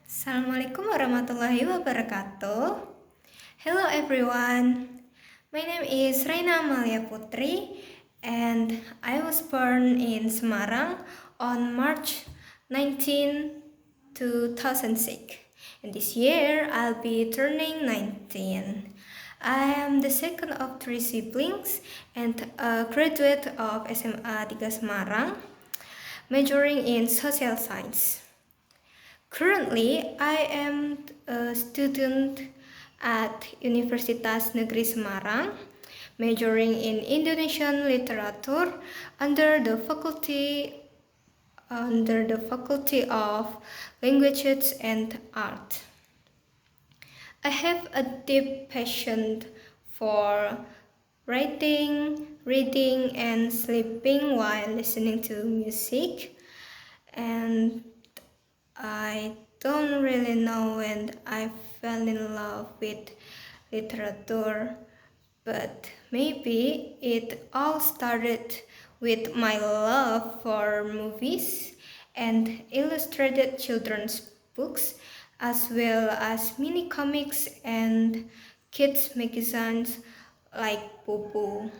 Assalamualaikum warahmatullahi wabarakatuh. Hello everyone. My name is Rayna Amalia Putri and I was born in Semarang on March 19, 2006. And this year I'll be turning 19. I am the second of three siblings and a graduate of SMA 3 Semarang, majoring in social science. Currently, I am a student at Universitas Negeri Semarang, majoring in Indonesian literature under the Faculty of Languages and Art. I have a deep passion for writing, reading, and sleeping while listening to music, and I don't really know when I fell in love with literature, but maybe it all started with my love for movies and illustrated children's books, as well as mini comics and kids magazines like Bobo.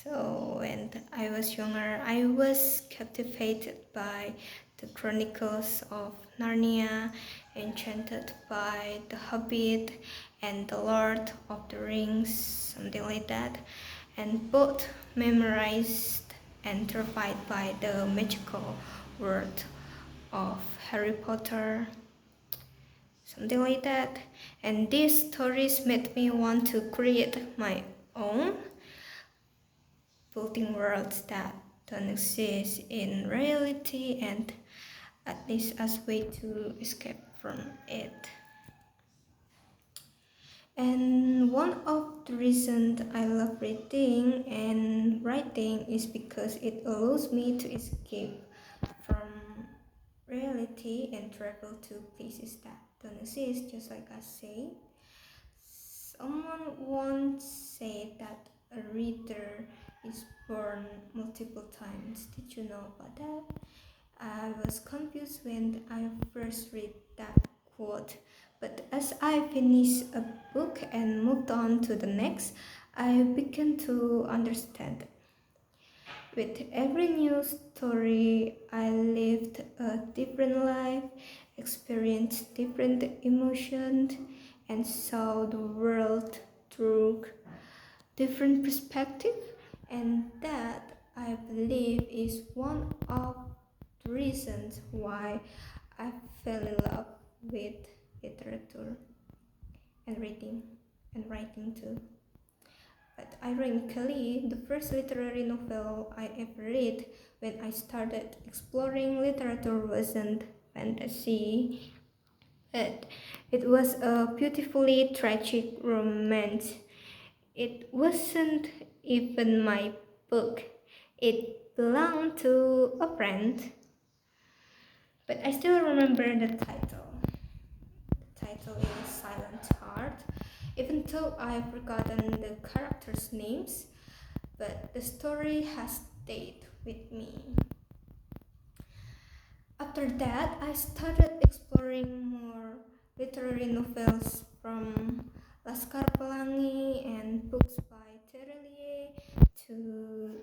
So when I was younger, I was captivated by the Chronicles of Narnia, enchanted by The Hobbit and The Lord of the Rings, something like that, and both memorized and terrified by the magical world of Harry Potter, something like that. And these stories made me want to create my own, building worlds that don't exist in reality and at least as way to escape from it. And one of the reasons I love reading and writing is because it allows me to escape from reality and travel to places that don't exist, just like I say. Someone once said that a reader is born multiple times. Did you know about that? I was confused when I first read that quote, but as I finished a book and moved on to the next, I began to understand. With every new story, I lived a different life, experienced different emotions, and saw the world through different perspectives, and that I believe is one of the reasons why I fell in love with literature and reading and writing too. But ironically, the first literary novel I ever read when I started exploring literature wasn't fantasy, but it was a beautifully tragic romance. It wasn't even my book. It belonged to a friend. But I still remember the title. The title is Silent Heart, even though I've forgotten the characters' names, but the story has stayed with me. After that, I started exploring more literary novels from Laskar Pelangi and books by Terelie to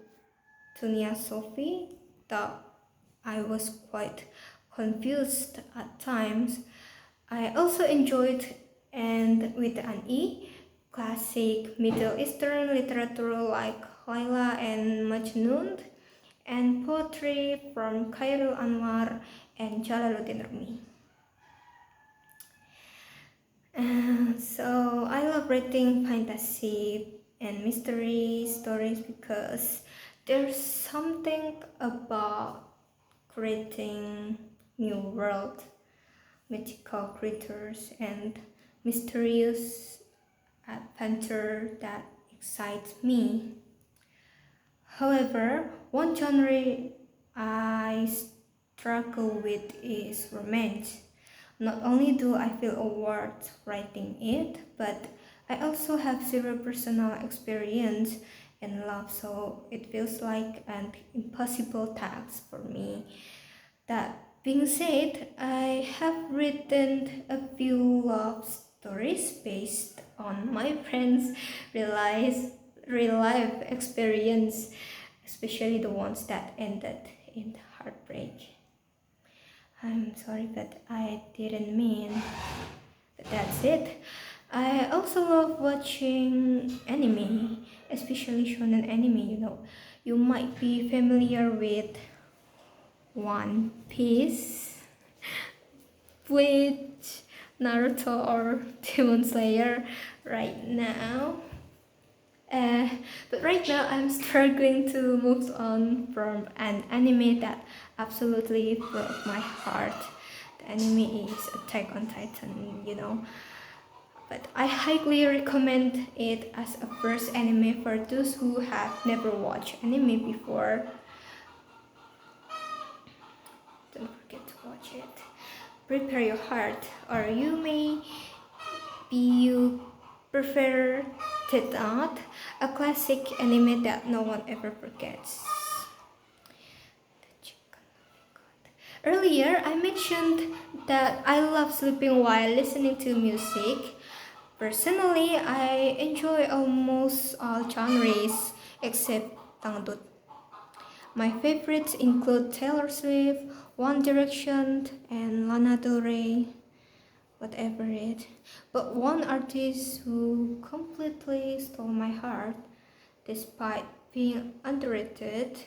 Nia Sophie, though I was quite confused at times. I also enjoyed, and with an E, classic Middle Eastern literature like Laila and Majnun, and poetry from Khairul Anwar and Jalaluddin Rumi. So I love reading fantasy and mystery stories because there's something about creating new world, mythical creatures, and mysterious adventure that excites me. However, one genre I struggle with is romance. Not only do I feel awkward writing it, but I also have zero personal experience in love, so it feels like an impossible task for me that Being said, I have written a few love stories based on my friends' real life experience, especially the ones that ended in heartbreak. I'm sorry, but I didn't mean. But that's it. I also love watching anime, especially shonen anime. You might be familiar with One Piece, Bleach, Naruto, or Demon Slayer right now. But right now I'm struggling to move on from an anime that absolutely broke my heart. The anime is Attack on Titan. But I highly recommend it as a first anime for those who have never watched anime before. Don't forget to watch it. Prepare your heart, or you prefer Ted Out, a classic anime that no one ever forgets. Earlier, I mentioned that I love sleeping while listening to music. Personally, I enjoy almost all genres except dangdut. My favorites include Taylor Swift, One Direction, and Lana Del Rey, whatever it. But one artist who completely stole my heart, despite being underrated,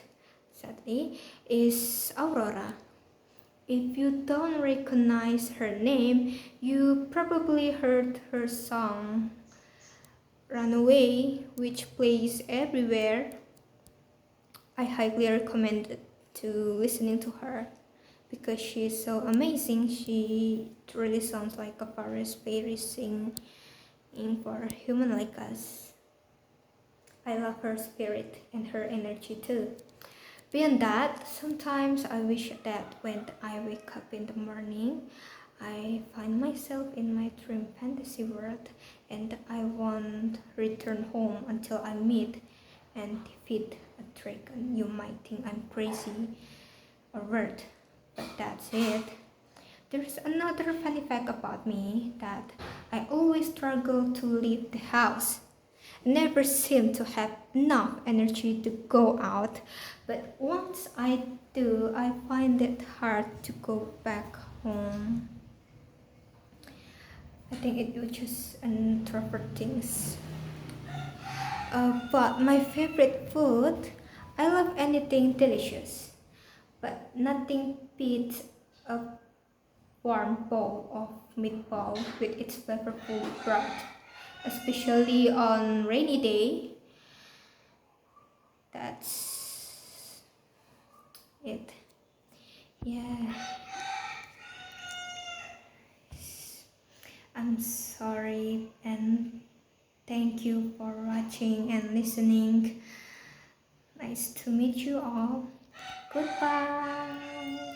sadly, is Aurora. If you don't recognize her name, you probably heard her song Runaway, which plays everywhere. I highly recommend to listening to her because she's so amazing. She really sounds like a forest fairy singing for a human like us. I love her spirit and her energy too. Beyond that, sometimes I wish that when I wake up in the morning, I find myself in my dream fantasy world and I won't return home until I meet and defeat a dragon. You might think I'm crazy or weird, but that's it. There's another funny fact about me that I always struggle to leave the house. Never seem to have enough energy to go out, but once I do, I find it hard to go back home. I think it was just introvert things. But my favorite food, I love anything delicious, but nothing beats a warm bowl of meatball with its flavorful broth, especially on rainy day. That's it. Yeah. I'm sorry and thank you for watching and listening. Nice to meet you all. Goodbye.